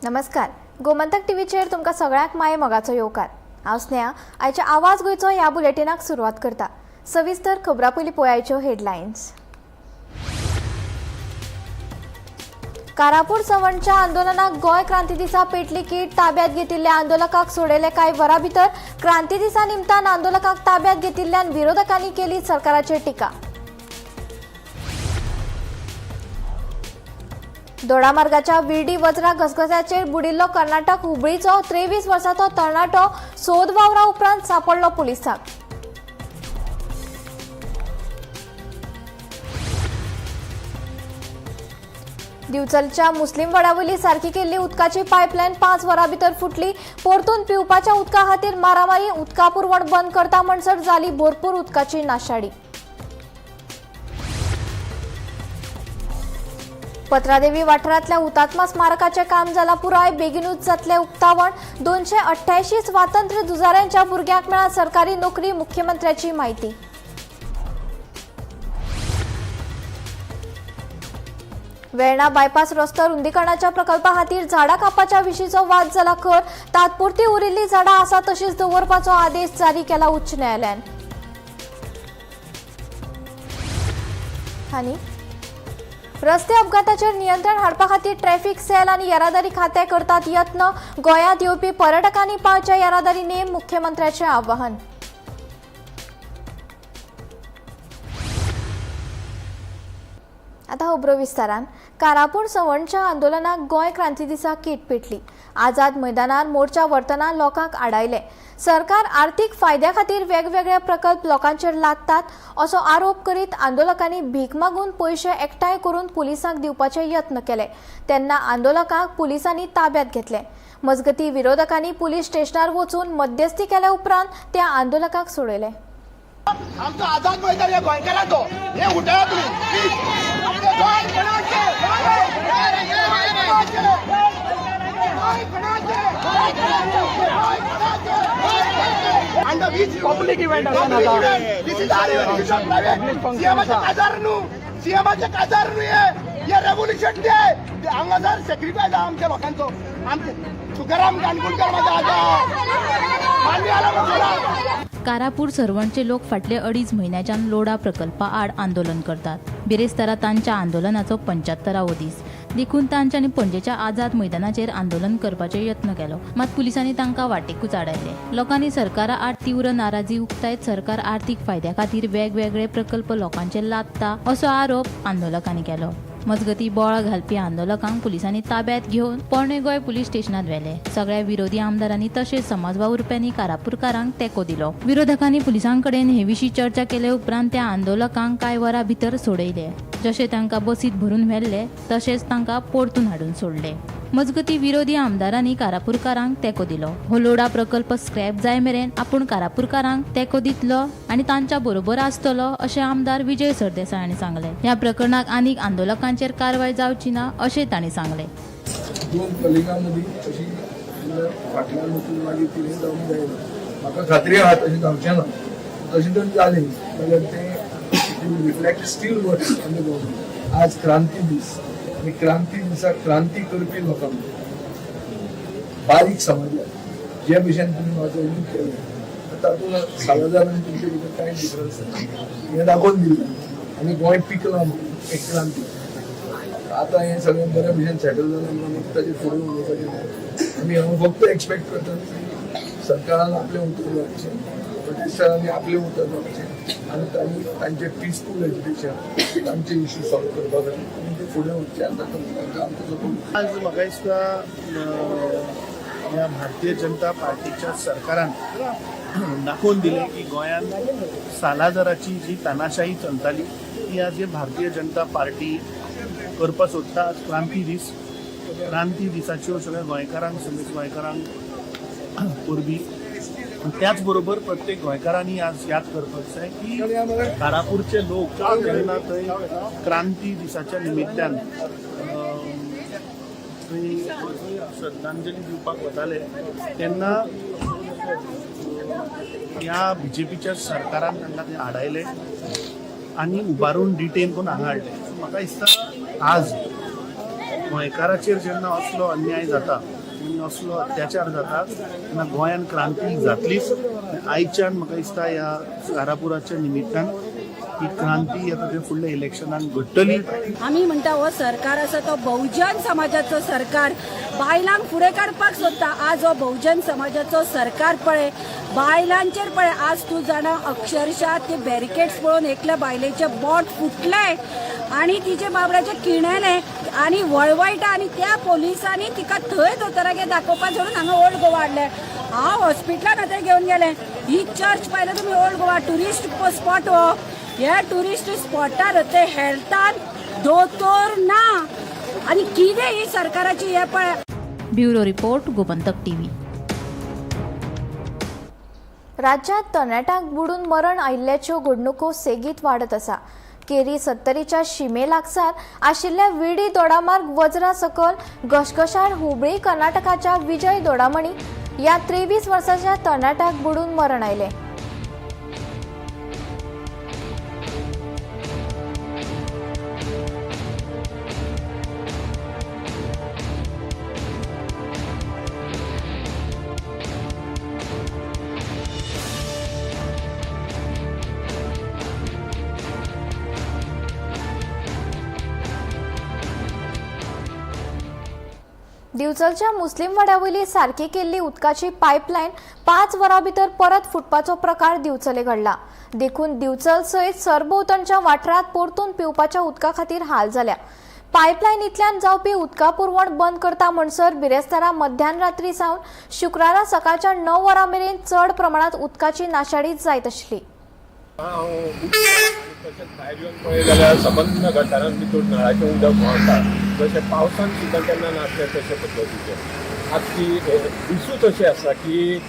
नमस्कार, गोमंतक टीव्हीचेर तुमकां सगळ्यांक माये मोगाचो येवकार। हांव स्नेहा। आयच्या आवाज गोंयचो ह्या बुलेटिनाक सुरवात करता। सविस्तर खबरां पयलीं पळोवयाच्यो हेडलायन्स। कारापूर सवणच्या आंदोलनाक गोंय क्रांती दिसा पेटली कीट ताब्यात घेतिल्ल्या आंदोलकांक सोडयले कांय वरां भितर क्रांती दिसा निमतान आंदोलकांक ताब्यात घेतिल्ल्यान विरोधकांनी केली सरकाराचेर टिका। दोडामार्गाच्या विर्डी वज्रा घसघस्याचेर बुडिल्लो कर्नाटक हुबळीचो 23 वर्सांचो तरणाटो सोद वावरां उपरांत सांपडलो पुलिसांक। दिवचलच्या मुस्लिम वडावयली सारकी केल्ली उदकाची पायपलायन 5 वरां भितर फुटली। परतून पिवपाच्या उदका खातीर मारामारी। उदका पुरवण बंद करता म्हणसर जाली भरपूर उदकाची नाशाडी। पत्रादेवी वाठारांतल्या हुतात्मा स्मारकाचें काम जालां पुराय। बेगीनूच जातलें उक्तावण। 288 स्वातंत्र्य झुजाऱ्यांच्या भुरग्यांक मेळ्ळा सरकारी नोकरी। मुख्यमंत्र्याची माहिती। वेर्णा बायपास रस्तो रुंदीकरणाच्या प्रकल्पा खातीर झाडां कापपाच्या विशींचो वाद जाला खर। तात्पुरती उरिल्ली झाडां आसा तशींच दवरपाचो आदेश जारी केला उच्च न्यायालयान। आनी रस्ते अपघाताचेर नियंत्रण हाडपा खातीर ट्रॅफिक सेल आनी येरादारी खाते करतात यत्न। गोंयांत येवपी पर्यटकांनी पाळचे येरादारी नेम। मुख्यमंत्र्याचें आवाहन। आता खबरो विस्तारान। कारापूर सवणच्या आंदोलनाक गोंय क्रांती दिसा कीट पेटली। आझाद मैदानार मोर्चा व्हरतना लोकांक आडायले। सरकार आर्थीक फायद्या खातीर वेगवेगळे प्रकल्प लोकांचेर लादतात असो आरोप करीत आंदोलकांनी भीक मागून पयशे एकठांय करून पुलिसांक दिवपाचे यत्न केले। तेन्ना आंदोलकांक पुलिसांनी ताब्यात घेतले। मजगतीं विरोधकांनी पुलीस स्टेशनार वचून मध्यस्थी केल्या उपरांत त्या आंदोलकांक सोडयले। आमचो आझाद मैदान या गोंयकाराचो हे उठा तुम्ही and the which public event this is सीएमचे काजार न्हू हे रेव्होल्यूशन डे हांगा जर सॅक्रिफायस आमच्या लोकांचो आमचे तुकाराम काणकोणकर माझा मान्य आला। कारापूर सरवणचे लोक फाटले 2.5 म्हयन्याच्यान लोढा प्रकल्पा आड आंदोलन करतात। बिरेस्तारा तांच्या आंदोलनाचो 75वां दीस देखून तांच्यांनी पणजेच्या आझाद मैदानाचेर आंदोलन करपाचे यत्न केलो, मात पुलिसांनी तांकां वाटेकूच आडायले। लोकांनी सरकारा आड तीव्र नाराजी उक्तायत सरकार आर्थीक फायद्या खातीर वेगवेगळे प्रकल्प लोकांचेर लादता असो आरोप आंदोलकांनी केलो। मजगतीं बोळा घालपी आंदोलकांक पुलिसांनी ताब्यात घेवन पोरणे गोंय पुलीस स्टेशनात व्हेले। सगळ्या विरोधी आमदारांनी तशेंच समाजवावुरप्यांनी कारापूरकारांक तेंको दिलो। विरोधकांनी पुलिसांकडेन हे विशीं चर्चा केले उपरांत त्या आंदोलकांक कांय वरां भितर सोडयले। जशें तांकां बसीत भरून व्हेल्ले तशेंच तांकां परतून हाडून सोडले। मजगतीं विरोधी आमदारांनी कारापूरकारांक तेंको दिलो। हो लोढा प्रकल्प स्क्रॅप जाय मेरेन आपूण कारापूरकारांक तेंको दितलो आनी तांच्या बरोबर आसतलो अशें आमदार विजय सरदेसाय हांणी सांगले। ह्या प्रकरणाक आनीक आंदोलकांचेर कारवाय जावची ना अशें तांणी सांगले। दोन कलिगांमदी अशी फाटल्यान वचून मागीर कितें जावंक जायना म्हाका खात्री आहा तशें जावचें ना। तशें जर जालें जाल्यार तें reflect steel works on the government. आज क्रांती दीस आनी क्रांती दिसाक क्रांती करपी लोकांक बारीक समाजाक जे भशेन तुमी वाचवणूक केलें तातूंत सालाजार आनी तुमचे भितर कांय डिफरन्स ना हें दाखोवन दिलें आनी गोंय पिकलां एक क्रांती। आता हे सगळें बऱ्या भशेन सेटल जालें म्हणून ताचे फुडें उलोवपाचें आमी हांव फक्त एक्सपेक्ट करता सरकारान आपलें उतर जावचें, प्रोटेस्टरांनी आपलें उतर जावचें आनी तांणी तांचें पिसफूल एज्युकेशन तांचे इश्यू सॉल्व करपाक जाय आनी ते फुडें वचचे आनी तातूंत आमचो सपोर्ट। आज म्हाका दिसता ह्या भारतीय जनता पार्टीच्या सरकारान दाखोवन दिलें की गोंयांत सालाजाराची जी तानाशाही चलताली ती आज भारतीय जनता पार्टी करपा सोदता। आज क्रांती दिसाच्यो सगळ्या गोंयकारांक सगळ्या गोंयकारांक परबी। त्याच बरोबर प्रत्येक गोंयकारांनी आज याद करपाक जाय की कारापूरचे लोक जेन्ना थंय क्रांती दिसाच्या निमित्यान थंय श्रद्धांजली दिवपाक वताले तेन्ना ह्या बीजेपीच्या सरकारान तांकां थंय आडायले आनी उबारून डिटेन करून हांगा हाडले। म्हाका दिसता आज गोंयकाराचेर जेन्ना असलो अन्याय जाता आनी असलो अत्याचार जाता तेन्ना गोंयान क्रांती जातलीच. आयच्यान म्हाका दिसता ह्या घारापुराच्या निमित्तान ही क्रांती आता ते फुडल्या इलेक्शनान घडटली. आमी म्हणटा हो सरकार आसा तो बहुजन समाजाचो सरकार, बायलांक फुडें काडपाक सोदता. आज हो बहुजन समाजाचो सरकार पळय, बायलांचेर पळय, आज तूं जाणा अक्षरशः ते बॅरिकेड्स पळोवन एकल्या बायलेचे बोट फुटले आनी तिचे बाबड्याचे किणेले आनी वळवयटा आनी त्या पोलिसांनी तिका थंय दोतोरागेर दाखोवपाक सोडून हांगा ओल्ड गोवा हाडले. हांव हॉस्पिटलान आतां घेवन गेलें. ही चर्च पाहिलं तुमी ओल्ड गोवा टुरिस्ट स्पॉट. हो ह्या टुरिस्ट स्पॉटार ते हेल्थान दोतोर ना आनी कितें ही सरकाराची हे पळय. Bureau report Gomantak TV. राज्यात तरणाट्यांक बुडून मरण आयिल्ल्याच्यो घडणुको सेगीत वाडत आसा. केरी 70च्या शिमे लागसार आशिल्ल्या विडी दोडामार्ग वज्रा सकल घसघशाट हुबळी कर्नाटकाच्या विजय दोडामणी या 23 वर्साच्या तरणाट्याक बुडून मरण आयले. दिवचलच्या मुस्लिम वाड्यावयली सारकी केल्ली उदकाची पायपलायन 5 वरां भितर परत फुटपाचो प्रकार दिवचले घडला. देखून दिवचल सयत सरभोवतणच्या वाठारात परतून पिवपाच्या उदका खातीर हाल जाल्या. पायपलायनींतल्यान जावपी उदका पुरवण बंद करता म्हणसर बिरेस्तारा मध्यान रात्री सावन शुक्रारा सकाळच्या 9 वरां मेरेन चड प्रमाणात उदकाची नाशाडी जायत आशिल्ली. तशेंच भायर येवन पळयलें जाल्यार सबंद गटारांत भितर नळाचें उदक व्हांवता. जशें पावसान सुद्दां केन्ना नासलें तशे पद्दतीचें आजची दिसूच अशें आसा की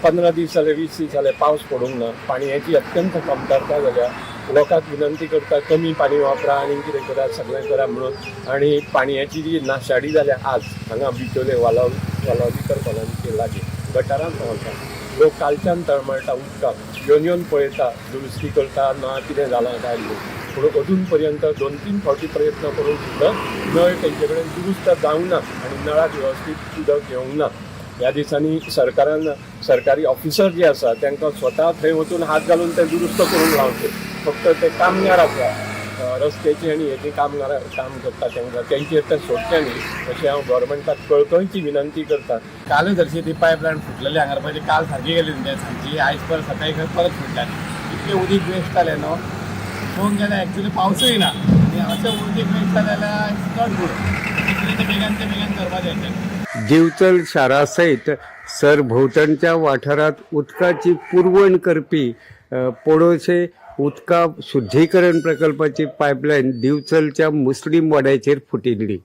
15 दीस जाले 20 दीस जाले पावस पडूंक ना. पाणयाची अत्यंत कमतरता जाल्या. लोकांक विनंती करता कमी पाणी वापरा आनी कितें करा सगळें करा म्हणून. आनी पाणयाची जी नाशाडी जाल्या आज हांगा बिचोले वालावलीकर कॉलनीचे लागीं गटारांत व्हांवता. लोक कालच्यान तळमळटा उदकाक येवन पळयता दुरुस्ती करता ना कितें जालां काय म्हणून. पूण अजून पर्यंत 2-3 फावटी प्रयत्न करून सुद्दां नळ तेंचे कडेन दुरुस्त जावंक ना आनी नळाक वेवस्थीत उदक येवंक ना. ह्या दिसांनी सरकारान सरकारी ऑफिसर जे आसा तांकां स्वता थंय वचून हात घालून ते दुरुस्त करून लावचे. फक्त ते कामगार आसा रस्त्याची आनी हेची कामगार काम करता तांकां तेंचेर ते सोडचे न्ही अशें हांव गव्हर्मेंटाक कळकळीची विनंती करता. कालच हरशी ती पायपलायन फुटलेली हांगा पयलीं काल सांजे गेली तें सांजची आयज परत सकाळी खंय परत फुटल्याली. इतलें उदीक वेस्ट जालें न्हू. पळोवंक गेल्यार एक्चुली पावसूय ना आनी अशें उदीक वेस्ट जालें जाल्यार चड गुड बेगीन ते बेगीन करपाक जाय. दिवचल शारा सयत सरभोवतणच्या वाठारात उदकाची पुरवण करपी पोडोशे उदका शुद्धीकरण प्रकल्पाची पायपलायन दिवचलच्या मुस्लिम वाड्याचेर फुटिल्ली.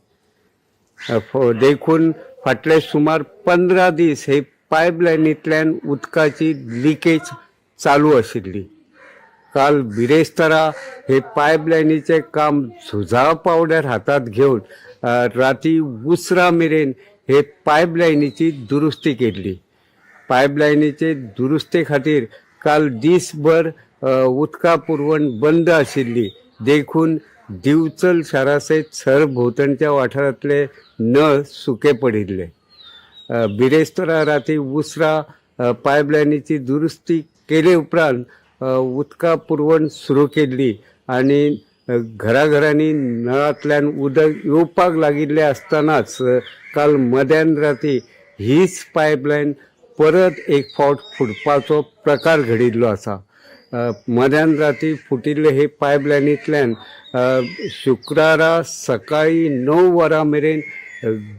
देखून फाटले सुमार 15 दीस हे पायपलायनींतल्यान उदकाची लिकेज चालू आशिल्ली. काल बिरेस्तारा हे पायपलायनीचे काम झुजाव पावड्यार हातात घेवन राती उसरा मेरेन हे पायपलायनीची दुरुस्ती केल्ली. पायपलायनीचे दुरुस्ते खातीर काल दिसभर उदका पुरवण बंद आशिल्ली. देखून दिवचल शारा सयत सरभोवतणच्या वाठारांतले नळ सुके पडिल्ले. बिरेस्तारा राती उसरा पायपलायनीची दुरुस्ती केले उपरांत उदका पुरवण सुरू केल्ली आनी घराघरांनी नळांतल्यान उदक येवपाक लागिल्लें आसतनाच काल मध्यान राती हीच पायपलायन परत एक फावट फुटपाचो प्रकार घडिल्लो आसा. मध्यान राती फुटिल्ले हे पायपलायनींतल्यान शुक्रारा सकाळी 9 वरां मेरेन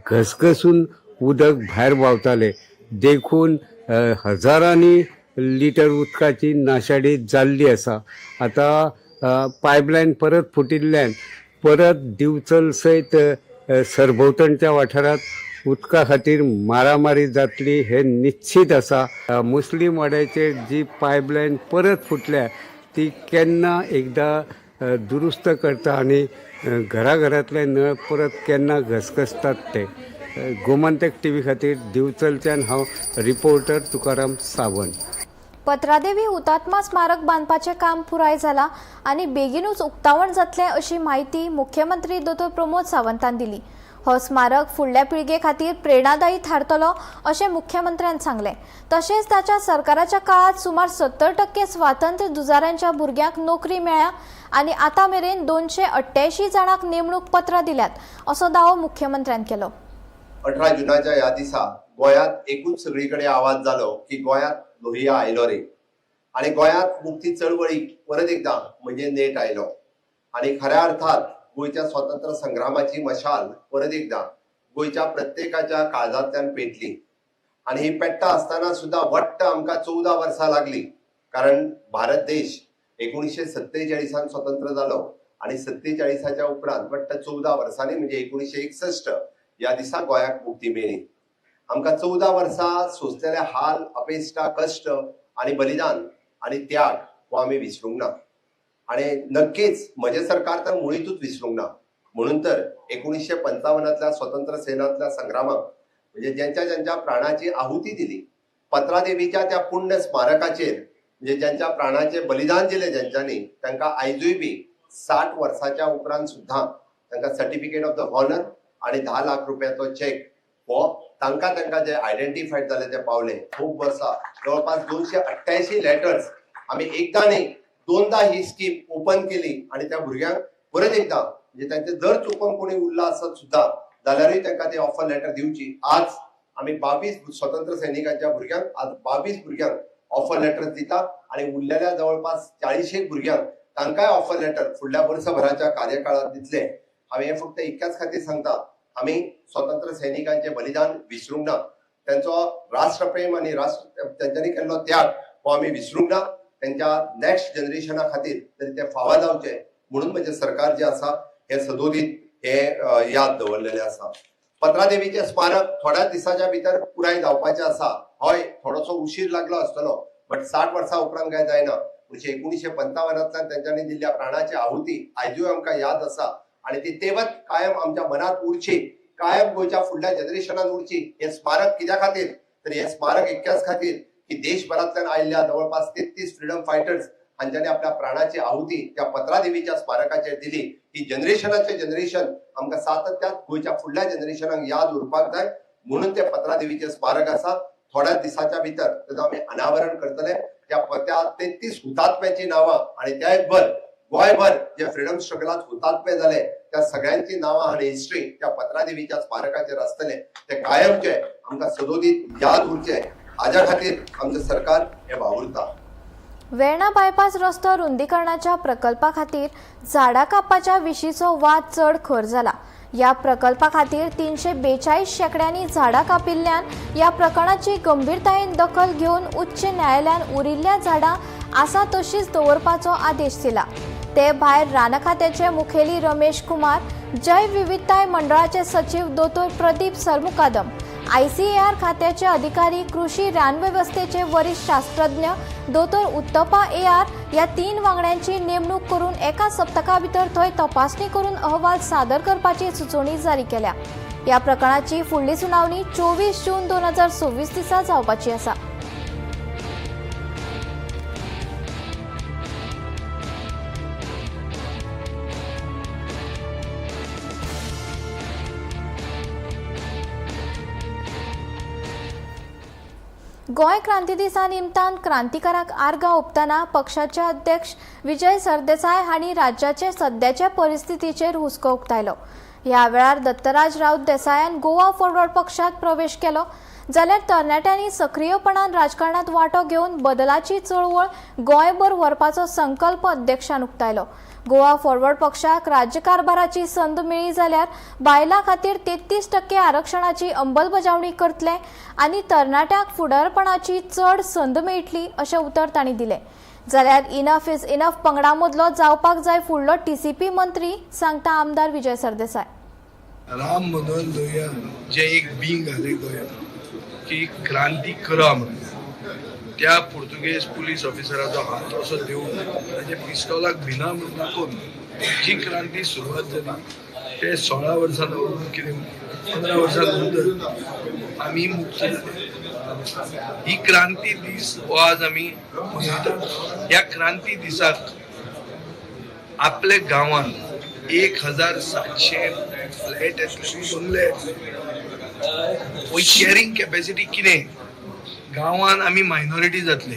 घसघसून उदक भायर व्हांवतालें. देखून हजारांनी लिटर उदकाची नाशाडी जाल्ली आसा. आतां पायपलायन परत फुटिल्ल्यान परत दिवचल सयत सरभोवतणच्या वाठारांत उदका खातीर मारामारी जातली हे निश्चित आसा. मुस्लिम वाड्याचेर जी पायपलायन परत फुटल्या ती केन्ना एकदां दुरुस्त करता आनी घराघरांतले नळ परत केन्ना घसघसतात ते. गोमंतक टीव्ही खातीर दिवचलच्यान हांव रिपोर्टर तुकाराम सावंत. पत्रादेवी हुतात्मा स्मारक बांदपाचें काम पुराय जालां आनी बेगीनूच उक्तावण जातलें अशी माहिती मुख्यमंत्री दोतोर प्रमोद सावंतान दिली. हो स्मारक फुडल्या पिळगे खातीर प्रेरणादायी थारतलो अशें मुख्यमंत्र्यान सांगलें. तशेंच ताच्या सरकाराच्या काळात सुमार 70% स्वातंत्र्य झुजाऱ्यांच्या भुरग्यांक नोकरी मेळ्ळ्या आनी आतां मेरेन 288 जाणांक नेमणूक पत्रां दिल्यात असो दावो मुख्यमंत्र्यान केलो. 18 जुनाच्या ह्या दिसा गोंयांत एकूच सगळीकडे आवाज जालो की गोंयांत लोहिया आयलो रे, आणि गोंयांत मुक्ती चळवळीक परत एकदा म्हणजे नेट आयलो, आणि खऱ्या अर्थात गोंयच्या स्वातंत्र्य संग्रामाची मशाल परत एकदा गोंयच्या प्रत्येकाच्या काळजांतल्यान पेटली. आणि ही पेट्टा आसतना सुद्धा वट्ट आमकां 14 वर्सां लागली, कारण भारत देश 1947 स्वतंत्र जालो आणि 47च्या उपरांत वट्ट 14 वर्सांनी म्हणजे 1961 या दिसा गोंयाक मुक्ती मेळ्ळी. आमकां 14 वर्सां सोंसलेले हाल, अपेष्टा, कश्ट आणि बलिदान आणि त्याग हो आमी विसरूंक ना, आणि नक्कीच म्हजे सरकार तर मुळीतूच विसरूंक ना. म्हणून तर 1955 स्वतंत्र सेनांतल्या संग्रामाक म्हणजे ज्यांच्या प्राणाची आहुती दिली, पत्रादेवीच्या त्या पुण्य स्मारकाचेर म्हणजे ज्यांच्या प्राणाचे बलिदान दिले ज्यांच्यानी, तांकां आयजूय बी 60 वर्साच्या उपरांत सुद्धा तांकां सर्टिफिकेट ऑफ द हॉनर आणि 10 लाख रुपयाचो चेक हो तांकां जे आयडेंटिफायड जाले ते पावले. खूब वर्सां जवळपास 288 लेटर्स आमी एकदा न्ही दोनदा ही स्कीम ओपन केली, आणि त्या भुरग्यांक परत एकदा म्हणजे त्यांचे जर चुकून कोणी उरला आसत सुद्धा जाल्यारूय तांकां ते ऑफर लेटर दिवची. आज आमी 22 स्वतंत्र सैनिकांच्या भुरग्यांक आज 22 भुरग्यांक ऑफर लेटर दिता, आणि उरलेल्या जवळपास 40 भुरग्यांक तांकांय ऑफर लेटर फुडल्या वर्सभराच्या कार्यकाळात दितले. हांवें हे फक्त इतक्याच खातीर सांगता, आमी स्वतंत्र सैनिकांचे बलिदान विसरूंक ना, त्यांचो राष्ट्रप्रेम आणि त्यांच्यानी केल्लो त्याग हो आमी विसरूंक ना. त्यांच्या नेक्स्ट जनरेशना खातीर तरी ते फावा जावचे म्हणून म्हणजे सरकार जे आसा हे सदोदीत हे याद दवरलेले आसा. पत्रादेवीचे स्मारक थोड्या दिसाच्या भितर पुराय जावपाचे आसा. हय, थोडोसो उशीर लागलो आसतलो, बट 60 वर्सां उपरांत काय जायना. म्हणजे 1955 त्यांच्यानी दिल्ल्या प्राणाची आहुती आयजूय आमकां याद आसा, आणि ती तेवत कायम आमच्या मनात उरची, कायम गोंयच्या फुडल्या जनरेशनान उरची. हे स्मारक कित्या खातीर तर हे स्मारक इतक्याच खातीर की देशभरांतल्यान आयिल्ल्या जवळपास 33 फ्रीडम फायटर्स हांच्यानी आपल्या प्राणाची आहुती त्या पत्रादेवीच्या स्मारकाचेर दिली. ही जनरेशनाचे जनरेशन आमकां सातत्यान गोंयच्या फुडल्या जनरेशनाक याद उरपाक जाय म्हणून ते पत्रादेवीचे स्मारक आसा. थोड्या दिसाच्या भितर ताचें आमी अनावरण करतले. त्या 33 हुतात्म्याची नांवां आणि त्याचभर गोंयभर जे फ्रीडम स्ट्रगलात हुतात्मे झाले त्या सगळ्यांची नावां आणि हिस्ट्री त्या पत्रादेवीच्या स्मारकाचेर आसतले. ते कायमचे आमकां सदोदीत याद उरचे, हाज्या खातीर आमचें सरकार हे वावुरता. वेर्णा बायपास रस्तो रुंदीकरणाच्या प्रकल्पा खातीर झाडां कापपाच्या विशींचो वाद चड खर जाला. या प्रकल्पा खातीर 342 शेकड्यांनी झाडां कापिल्ल्यान या प्रकरणाची गंभीरतायेन दखल घेवन उच्च न्यायालयान उरिल्ल्या झाडां आसा तशीच दवरपाचो आदेश दिला. ते भायर रान खात्याचे मुखेली रमेश कुमार, जैव विविधताय मंडळाचे सचिव दोतोर प्रदीप सरमुकादम, ICAR खात्याचे अधिकारी, कृषी रान वेवस्थेचे वरिष्ठ शास्त्रज्ञ दोतोर उत्तपा AR या 3 वांगड्यांची नेमणूक करून एका सप्तका भितर थंय तपासणी करून अहवाल सादर करपाची सुचोवणी जारी केल्या. या प्रकरणाची फुडली सुनावणी 24 जून 2024 दिसा जावपाची आसा. गोंय क्रांती दिसा निमतान क्रांतिकाराक आर्गां ओंपतना पक्षाचे अध्यक्ष विजय सरदेसाय हांणी राज्याचे सद्याचे परिस्थितीचेर हुस्को उक्तायलो. ह्या वेळार दत्तराज राऊत देसायान गोवा फॉरवर्ड पक्षात प्रवेश केलो, जाल्यार तरणाट्यांनी सक्रियपणान राजकारणात वांटो घेवन बदलाची चळवळ गोंयभर व्हरपाचो संकल्प अध्यक्षान उक्तायलो. गोवा फॉरवर्ड पक्षाक राज्यकारभाराची संद मेळ्ळी जाल्यार बायलां खातीर 33% आरक्षणाची अंमलबजावणी करतले आनी तरणाट्यांक फुडारपणाची चड संद मेळटली अशें उतर तांणी दिलें. जाल्यार इनफ इज इनफ पंगडा मदलो जावपाक जाय फुडलो TCP मंत्री, सांगता आमदार विजय सरदेसाय. राम मनोहर लोहिया जे एक बिंग आले गोंयांत की क्रांती करा म्हणून त्या पुर्तुगेज पुलीस ऑफिसराचो हात असो देऊन ताजे पिस्तॉलाक भिना म्हणून दाखोवन जी क्रांती सुरवात जाली ते 16 वर्सां दवरून कितें 15 वर्सां नंतर आमी मुक्त जाले. ही क्रांती दीस हो आज आमी मनयतात. ह्या क्रांती दिसाक आपल्या गांवांत 1700 फ्लॅट येतले बंगले येतले पळय शेअरिंग कॅपॅसिटी कितें गांवांत आमी मायनॉरिटी जातले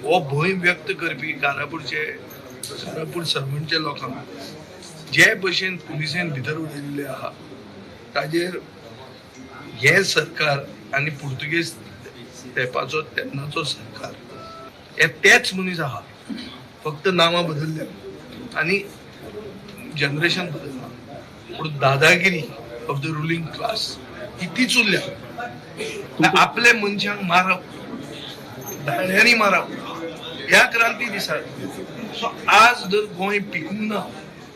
हो भंय व्यक्त करपी कारापूर सर्वंटच्या लोकांक जे भशेन पुलिसेन भितर उडयल्ले आहा ताजेर हे सरकार आनी पुर्तुगेज तेंपाचो तेन्नाचो सरकार हे तेच मनीस आहा फक्त नांवां बदलल्या आनी जनरेशन बदलना पूण दादागिरी ऑफ द रुलिंग क्लास ही तीच उरल्या आपले मनशांक मारप दांड्यांनी मारप ह्या क्रांती दिसा सो आज जर गोंय पिकूंक ना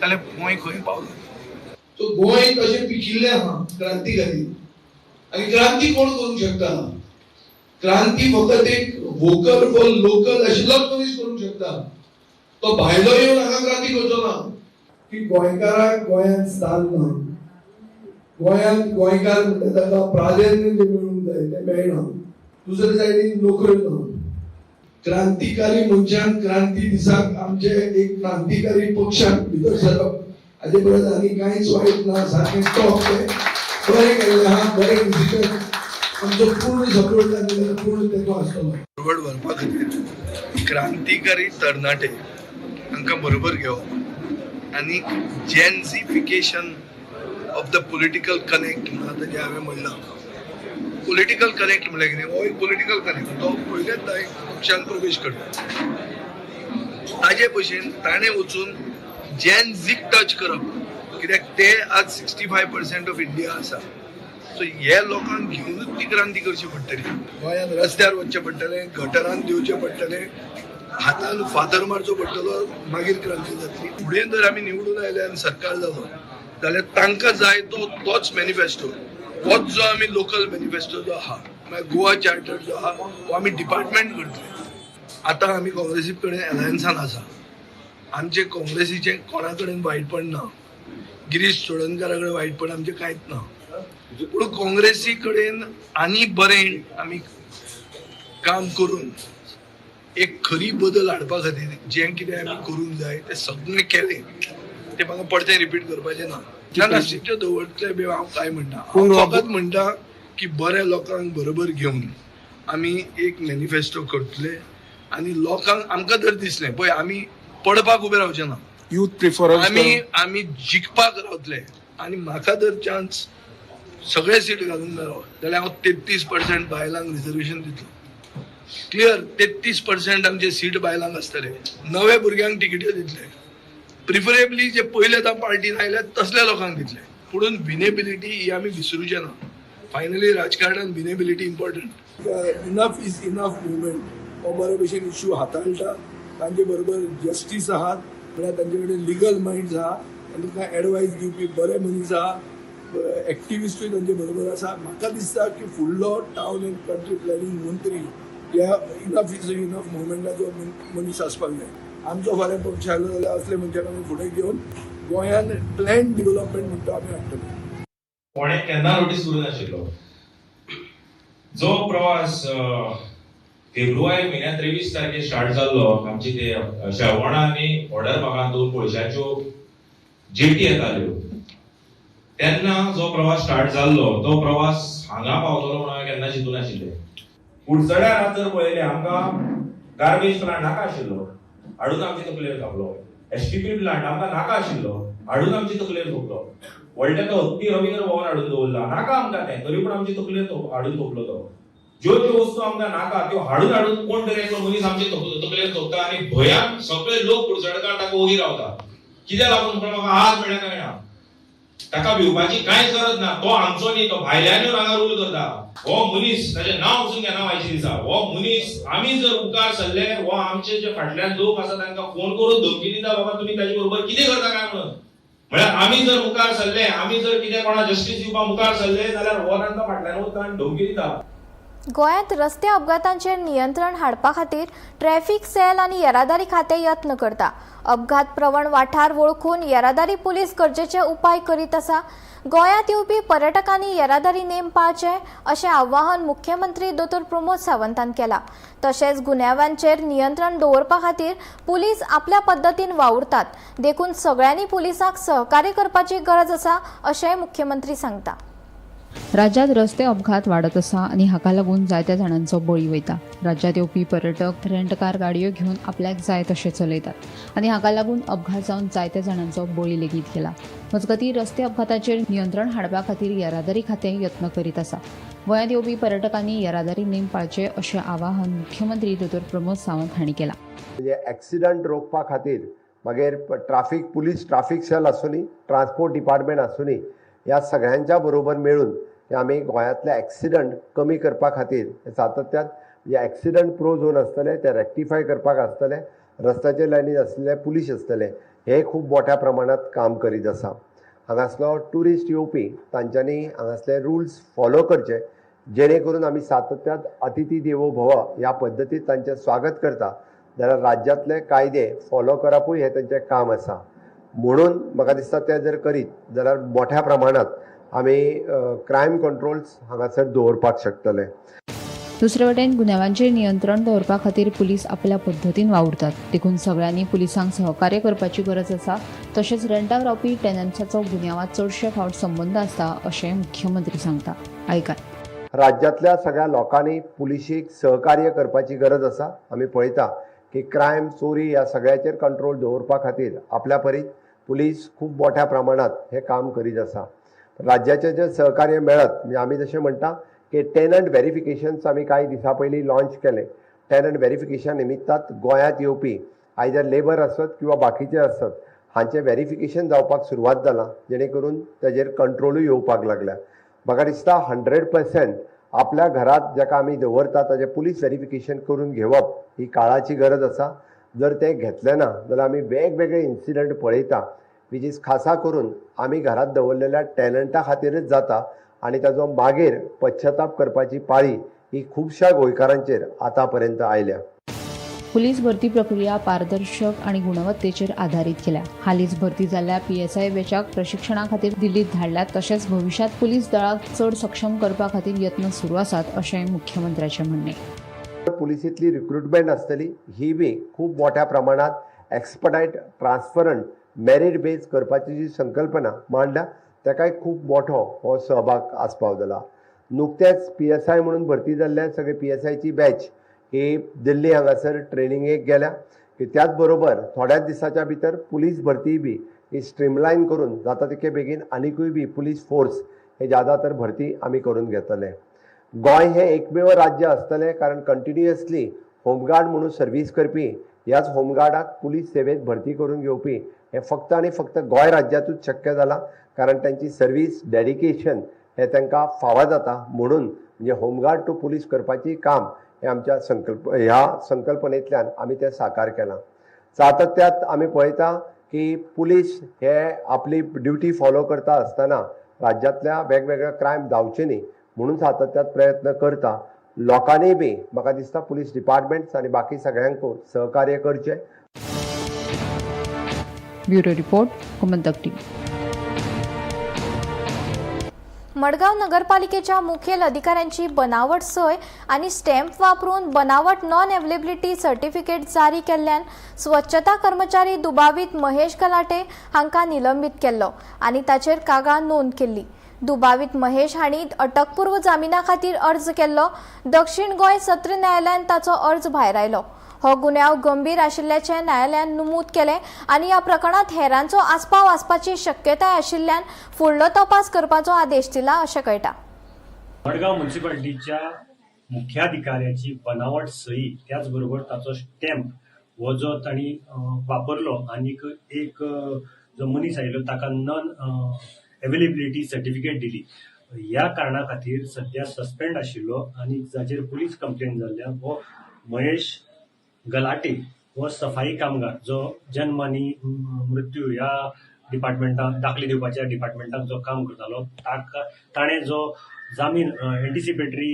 जाल्यार गोंय खंय पावलो सो गोंय कशें पिकिल्लें आहा क्रांती खातीर आनी क्रांती कोण करूंक शकता क्रांती फकत एक वोकल फॉर लोकल आशिल्लोच मनीस करूंक शकता तो भायलो येवन हांगा क्रांती करचो ना की गोंयकारांक गोंयांत स्थान ना गोंयांत गोंयकार म्हणटा ताका प्राधान्य जें मेळूंक जाय तें मेळना दुसरे सायडीन नोकऱ्यो ना क्रांतिकारी मनशांक क्रांती दिसाक आमचे एक क्रांतिकारी पक्षाक भितर सरप हाजे परस आनी कांयच वायट ना सारकें टॉप तें बरें केल्लें आहा बरें डिसिजन आमचो पूर्ण सपोर्ट जाल्लो पूर्ण तेंको आसतलो फॉरवर्ड व्हरपा खातीर क्रांतिकारी तरणाटे हांकां बरोबर घेवप आनी जेन्झिफिकेशन ऑफ द पॉलिटिकल कनेक्ट म्हणटा तेजें हांवें म्हणलां पॉलिटिकल कनेक्ट म्हळ्यार कितें हो एक पॉलिटिकल कनेक्ट तो पयलेच एक पक्षांत प्रवेश करता ताजे भशेन ताणें वचून जेन्झीक टच करप कित्याक ते आज 65% ऑफ इंडिया आसा सो हे लोकांक घेवनूच ती क्रांती करची पडटली गोंयांत रस्त्यार वचचें पडटलें गटरांत दिवचें पडटलें हातान फातर मारचो पडटलो मागीर क्रांती जातली फुडें जर आमी निवडून आयले आनी सरकार जालो जाल्यार तांकां जाय तोच मॅनिफेस्टो होच जो आमी लोकल मॅनिफेस्टो जो आहा मागीर गोवा चार्टर जो आहा हो आमी डिपार्टमेंट करतले आतां आमी काँग्रेसी कडेन एलायन्सान आसा आमचे काँग्रेसीचें कोणा कडेन वायटपण ना गिरीश चोडणकारा कडेन वायटपण आमचें कांयच ना पूण काँग्रेसी कडेन आनी बरें आमी काम करून एक खरी बदल हाडपा खातीर जें कितें आमी करूंक जाय तें सगळें केलें तें म्हाका परतें रिपीट करपाचें ना नाशिल्लें दवरतलें बी हांव काय म्हणटा हांव फकत म्हणटा की बऱ्या लोकांक बरोबर घेवन आमी एक मॅनिफेस्टो करतले आनी लोकांक आमकां जर दिसलें पळय आमी पडपाक उबे रावचे ना यूथ प्रिफरन्स आमी जिखपाक रावतले आनी म्हाका जर चान्स सगळे सीट घालूंक मेळ्ळो जाल्यार हांव 33% बायलांक रिजर्वेशन दितलो क्लियर 33% आमचे सीट बायलांक आसतले नवे भुरग्यांक तिकेट्यो दितले प्रिफरेबली जे पयले आतां पार्टीन आयले तसल्या लोकांक दितले पुणून विनेबिलिटी ही आमी विसरूचे ना फायनली राजकारणान winnability important enough is enough movement हो बरे भशेन इश्यू हाताळटा तांचे बरोबर जस्टीस आहात म्हळ्यार तांचे कडेन लिगल मायंड्स आहा तांकां एडवायस दिवपी बरे मनीस आहा एक्टिविस्टूय तांचे बरोबर आसा म्हाका दिसता की फुडलो टावन एंड कंट्री प्लॅनिंग मंत्री ह्या इनफ इज इनफ मुवमेंटाचो मनीस आसपाक जाय आमचो फाल्यां पक्ष आयलो जाल्यार असले मनशाक आमी फुडें घेवन गोंयांत प्लॅन डेव्हलपमेंट म्हणटा आमी हाडटले कोणें केन्ना नोटीस करूं नाशिल्लो जो प्रवास फेब्रुवारी म्हयन्यांत 23 तारखेर स्टार्ट जाल्लो आमचे ते शेळवणा आनी ऑर्डरबागां दोन पयशांच्यो जेटी येताल्यो तेन्ना जो प्रवास स्टार्ट जाल्लो तो प्रवास हांगा पावतलो म्हणून हांवें केन्ना चिंतूं नाशिल्लें कुडचड्यार जर पळयलें आमकां गार्बेज प्लांट नाका आशिल्लो हाडून आमचे तकलेर थापलो एसटीपी प्लांट आमकां नाका आशिल्लो हाडून आमचे तकलेर थोपलो व्हडल्याचो हत्ती रवींद्र भवन हाडून दवरला नाका आमकां तें तरी पूण आमचे तकलेर हाडून थोपलो तो ज्यो ज्यो वस्तू आमकां नाका त्यो हाडून कोण तरी एकलो मनीस आमचे तकलेर थोपता आनी भंयान सगळे लोक कुडचडकार ताका ओगी रावता कित्याक लागून म्हाका आज मेळ्ळें काय ना ताका भिवपाची कांयच गरज ना तो आमचो न्ही तो भायल्यांनी हांगा रूल करता हो मनीस ताचें नांव वचून घेना आयचे दिसा हो मनीस आमी जर मुखार सरले हो आमचे जे फाटल्यान लोक आसा तांकां फोन करून धमकी दिता बाबा तुमी ताचे बरोबर कितें करता काय म्हणून म्हळ्यार आमी जर मुखार सरले आमी जर कितें कोणा जस्टीस दिवपाक मुखार सरले जाल्यार हो तांकां फाटल्यान वता आनी धमकी दिता गोंयांत रस्ते अपघातांचेर नियंत्रण हाडपा खातीर ट्रॅफिक सेल आनी येरादारी खातें यत्न करता. अपघात प्रवण वाठार वळखून येरादारी पुलीस गरजेचे उपाय करीत आसा. गोंयांत येवपी पर्यटकांनी येरादारी नेम पाळचे अशें आवाहन मुख्यमंत्री दोतोर प्रमोद सावंतान केलां. तशेंच गुन्यांवांचेर नियंत्रण दवरपा खातीर पुलीस आपल्या पद्दतीन वावुरतात. देखून सगळ्यांनी पुलिसाक सहकार्य करपाची गरज आसा अशेंय मुख्यमंत्री सांगता. राज्यात रस्ते अपघात वाढत आसा आनी हाका लागून जायत्या जाणांचो बळी वयता. राज्यात येवपी पर्यटक रेंट कार गाडयो घेवन आपल्याक जाय तशें चलयतात आनी हाका लागून अपघात जावन जायत्या जाणांचो बळी लेगीत गेला. मजगतीं रस्ते अपघाताचेर नियंत्रण हाडपा खातीर येरादारी खातें यत्न करीत आसा. गोंयांत येवपी पर्यटकांनी येरादारी नेम पाळचे अशें आवाहन मुख्यमंत्री दोतोर प्रमोद सावंत हांणी केलां. म्हणजे ॲक्सिडंट रोखपा खातीर मागीर पुलीस ट्राफीक सेल आसूनी, ट्रान्सपोर्ट डिपार्टमेंट आसूनी, ह्या सगळ्यांच्या बरोबर मेळून आमी गोंयांतले ॲक्सिडंट कमी करपा खातीर सातत्यान जे ॲक्सिडंट प्रो झोन आसतले ते रेक्टिफाय करपाक आसतले, रस्त्याचे लायनीन आसलेले पुलीस आसतले, हे खूब मोठ्या प्रमाणात काम करीत आसा. हांगासलो ट्युरिस्ट येवपी तांच्यांनी हांगासले रुल्स फॉलो करचे, जेणे करून आमी सातत्यान अतिथी देवो भव ह्या पद्दतीन तांचें स्वागत करता. जाल्यार राज्यांतले कायदे फॉलो करपूय हे तांचें काम आसा. म्हणून म्हाका दिसता ते जर करीत जाल्यार मोठ्या प्रमाणात आमी क्रायम कंट्रोल्स हांगासर दवरपाक शकतले. दुसरे वटेन गुन्यांवांचेर नियंत्रण दवरपा खातीर पुलीस आपल्या पद्दतीन वावुरतात. देखून सगळ्यांनी पुलिसांक सहकार्य करपाची गरज आसा. तशेंच रेंटाक रावपी टेनंट्सांचो गुन्यांवांत चडशे फावट संबंद आसता अशें मुख्यमंत्री सांगता. आयकात. राज्यांतल्या सगळ्या लोकांनी पुलिशीक सहकार्य करपाची गरज आसा. आमी पळयता की क्रायम, चोरी ह्या सगळ्याचेर कंट्रोल दवरपा खातीर आपल्या परीन पुलीस खूब मोठ्या प्रमाणात हे काम करीत आसा. राज्याचें जें सहकार्य मेळत, म्हणजे आमी जशें म्हणटा की टेनंट व्हेरिफिकेशन्स आमी कांय दिसां पयलीं लॉन्च केले. टेनंट व्हेरिफिकेशन निमित्तांत गोंयांत येवपी आयदर लेबर आसत किंवा बाकीचे आसत, हांचें व्हेरिफिकेशन जावपाक सुरवात जालां, जेणे करून ताजेर कंट्रोलूय येवपाक लागल्या. म्हाका दिसता 100% आपल्या घरात जाका आमी दवरता ताजें पुलीस व्हेरिफिकेशन करून घेवप ही काळाची गरज आसा. जर तें घेतलें ना जाल्यार आमी वेगवेगळे इन्सिडंट पळयता, वीच इज खासा करून आमी घरात दवरलेल्या टेनंटा खातीरच जाता आनी ताजो मागीर पश्चाताप करपाची पाळी ही खुबश्या गोंयकारांचेर आतां पर्यंत आयल्या. पुलीस भरती प्रक्रिया पारदर्शक आणि गुणवत्तेचेर आधारीत केल्या. हालींच भरती जाल्ल्या PSI बॅचाक प्रशिक्षणा खातीर दिल्लीत धाडल्यात. तशेंच भविष्यात पुलीस दळाक चड सक्षम करपा खातीर यत्न सुरू आसात अशेंय मुख्यमंत्र्याचें म्हणणें. पुलिसींतली रिक्रुटमेंट आसतली ही बी खूब मोठ्या प्रमाणात एक्सपर्टायट, ट्रान्सफरंट, मेरीट बेस करपाची जी संकल्पना मांडल्या ताकाय खूब मोठो हो सहभाग आस्पाव जाला. नुकतेच PSI म्हणून भरती जाल्ले सगळे PSIची बॅच ही दिल्ली हांगासर ट्रेनिंगेक गेल्या. त्याच बरोबर थोड्याच दिसाच्या भितर पुलीस भरती बी ही स्ट्रीमलायन करून जाता तितके बेगीन आनीकूय बी पुलीस फोर्स हे ज्यादा तर भरती आमी करून घेतले. गोंय हे एकमेव राज्य आसतलें कारण कंटिन्युअसली होमगार्ड म्हणून सर्वीस करपी ह्याच होमगार्डाक पुलीस सेवेत भरती करून घेवपी हे फक्त आनी फक्त गोंय राज्यातूच शक्य जालां, कारण तांची सर्वीस डेडिकेशन हे तांकां फावो जाता. म्हणून म्हणजे होमगार्ड टू पुलीस करपाची काम हे आमच्या ह्या संकल्पनेंतल्यान आमी तें साकार केलां. सातत्यात आमी पळयता की पुलीस हे आपली ड्युटी फॉलो करता आसतना राज्यांतल्या वेगवेगळ्या क्रायम जावचे न्ही म्हणून सातत्यात प्रयत्न करता. लोकांनी बी म्हाका दिसता पुलीस डिपार्टमेंट्स आनी बाकी सगळ्यांक सहकार्य करचें. Bureau report, Gomantak TV. Madgaon नगरपालिकेच्या मुखेल अधिकाऱ्यांची बनावट सय आणि स्टॅम्प वापरून बनावट नॉन अवेलेबिलिटी सर्टिफिकेट जारी केल्ल्यान स्वच्छता कर्मचारी दुबावीत महेश गलाटे हांकां निलंबित केल्लो आणि ताचेर कागाळ नोंद केल्ली. दुबावीत महेश हांणी अटकपूर्व जामिना खातीर अर्ज केल्लो. दक्षिण गोंय सत्र न्यायालयान ताचो अर्ज भायर आयलो. हो गुन्यांव गंभीर आशिल्ल्याचें न्यायालयान नमूद केलें आनी ह्या प्रकरणात हेरांचो आस्पाव आसपाची शक्यताय आशिल्ल्यान फुडलो तपास करपाचो आदेश दिला अशें कळटा. मडगाव म्युनिसिपालिटीच्या मुख्याधिकाऱ्याची बनावट सही त्याच बरोबर ताचो स्टॅम्प हो जो तांणी वापरलो आनीक एक जो मनीस आयलो ताका नॉन अवेलेबिलिटी सर्टिफिकेट दिली. ह्या कारणा खातीर सध्या सस्पेंड आशिल्लो आनी जाचेर पुलीस कंप्लेंट जाल्ल्यान हो महेश गलाटे हो सफाई कामगार जो जन्म आनी मृत्यू ह्या डिपार्टमेंटात दाखले दिवपाच्या डिपार्टमेंटात जो काम करतालो ताणें जो जामीन एंटिसिपेटरी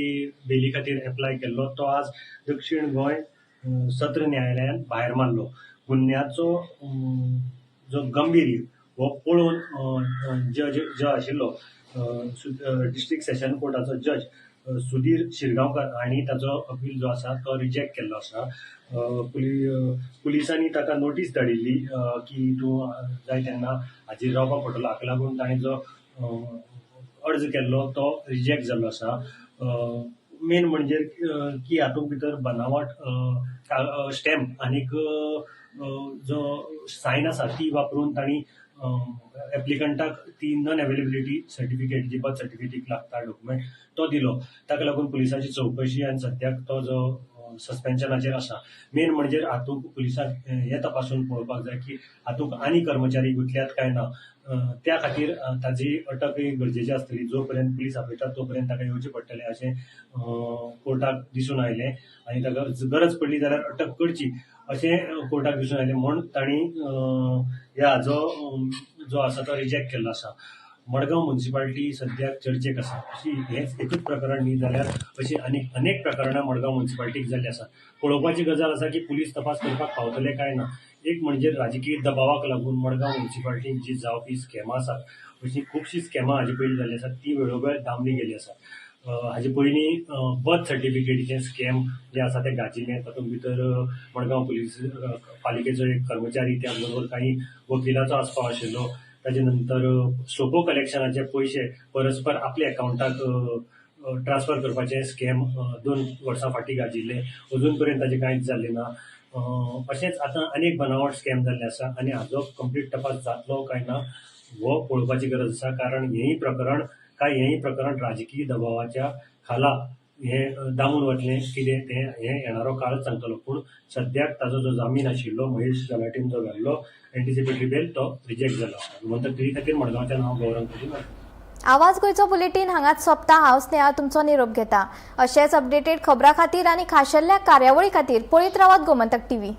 बेली खातीर एप्लाय केल्लो तो आज दक्षिण गोंय सत्र न्यायालयान भायर मारलो. गुन्ह्याचो जो गंभीर हो पळोवन जज आशिल्लो डिस्ट्रिक्ट सेशन कोर्टाचो जज सुधीर शिरगांवकर हांणी ताचो अपील जो आसा तो रिजेक्ट केल्लो आसा. पुलिसांनी ताका नोटीस धाडिल्ली की तूं जाय तेन्ना हाजीर रावपाक पडटलो. हाका लागून ताणें जो अर्ज केल्लो तो रिजेक्ट जाल्लो आसा. मेन म्हणजे की हातूंत भितर बनावट स्टॅम्प आनीक जो सायन आसा ती वापरून तांणी एप्लिकंटाक ती नॉन अवेलेबिलिटी सर्टिफिकेट जी बर्थ सर्टिफिकेट लागता डॉक्युमेंट तो दिलो. ताका लागून पुलिसांची चौकशी आनी सद्याक तो जो सस्पेन्शनाचेर आसा. मेन म्हणजे हातूंत पुलिसांक हे तपासून पळोवपाक जाय की हातूंत आनी कर्मचारी गुंतल्यात काय ना. त्या खातीर ताजी अटक गरजेची आसतली. जो पर्यंत पुलीस आपयतात तो पर्यंत ताका येवचें पडटलें अशें कोर्टाक दिसून आयलें आनी ताका गरज पडली जाल्यार अटक करची अशें कोर्टाक दिसून आयलें म्हूण तांणी ह्या जो आसा तो रिजेक्ट केल्लो आसा. मडगांव म्युनिसिपालिटी सद्याक चर्चेक आसा. अशी हेंच एकूच प्रकरण न्ही जाल्यार अशी अनेक प्रकरणां मडगांव म्युनिसिपालिटीक जाल्ली आसा. पळोवपाची गजाल आसा की पुलीस तपास करपाक पावतले काय ना. एक म्हणजे राजकीय दबावाक लागून मडगांव म्युनिसिपालिटीक जी जावपी स्कॅमां आसात अशी खुबशीं स्कॅमां हाजे पयलीं जाल्ली आसात ती वेळोवेळ दामली गेली आसात. हाजे पयलीं बर्थ सर्टिफिकेटीचें स्कॅम जे आसा ते गाजिल्लें. तातूंत भितर मडगांव पुलीस पालिकेचो एक कर्मचारी त्या बरोबर काही वकिलाचो आस्पाव आशिल्लो. ताजे नंतर सोपो कलेक्शनाचे पयशे परस्पर आपल्या अकाउंटाक ट्रान्सफर करपाचे स्कॅम 2 वर्सां फाटीं गाजिल्ले. अजून पर्यंत ताजें कांयच जाल्लें ना. अशेंच आतां अनेक बनावट स्कॅम जाल्ले आसा आनी हाजो कंप्लीट तपास जातलो काय ना हो पळोवपाची गरज आसा. कारण हेंय प्रकरण राजकीय दबावाच्या खाला हे दामून वतलें कितें तें हे येणारो काळ सांगतलो. पूण सद्याक ताजो जो जामीन आशिल्लो महेश जलाटीन जो घाल्लो एंटिसिपेटरी बेल तो रिजेक्ट जालो. म्हणटकीर टिवी खातीर मडगांवच्यान हांव गौरंग कुजीकर. आवाज गोंयचो बुलेटीन हांगाच सोंपता. हांव स्नेहा तुमचो निरोप घेता. अशेंच अपडेटेड खबरां खातीर आनी खाशेल्ल्या कार्यावळी खातीर पळयत रावात गोमंतक टीव्ही.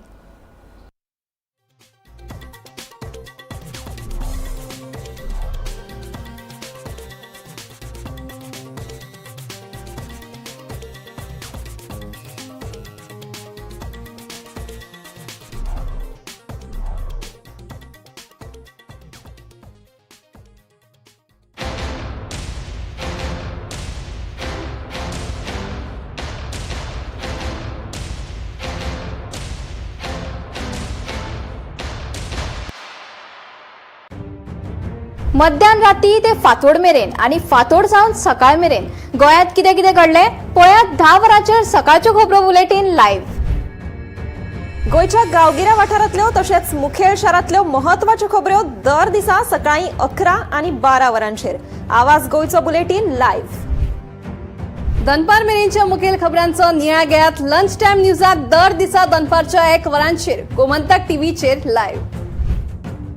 मध्यान राती ते फातोड मेरेन आणि फातोड सावन सकाळ मेरेन गोंयांत कितें कितें घडलें पळयात 10 वरांचेर सकाळच्यो खबरो बुलेटीन लायव्ह. गोंयच्या गांवगिऱ्या वाठारांतल्यो तशेंच मुखेल शारांतल्यो महत्वाच्यो खबरो दर दिसा सकाळीं 11 आनी 12 वरांचेर. आवाज गोंयचो बुलेटीन लायव्ह. दनपार मेरेनच्या मुखेल खबरांचो नियाळ घेयात लंच टायम न्यूजाक दर दिसा दनपारच्या 1 वरांचेर गोमंतक टीव्हीचेर लायव्ह.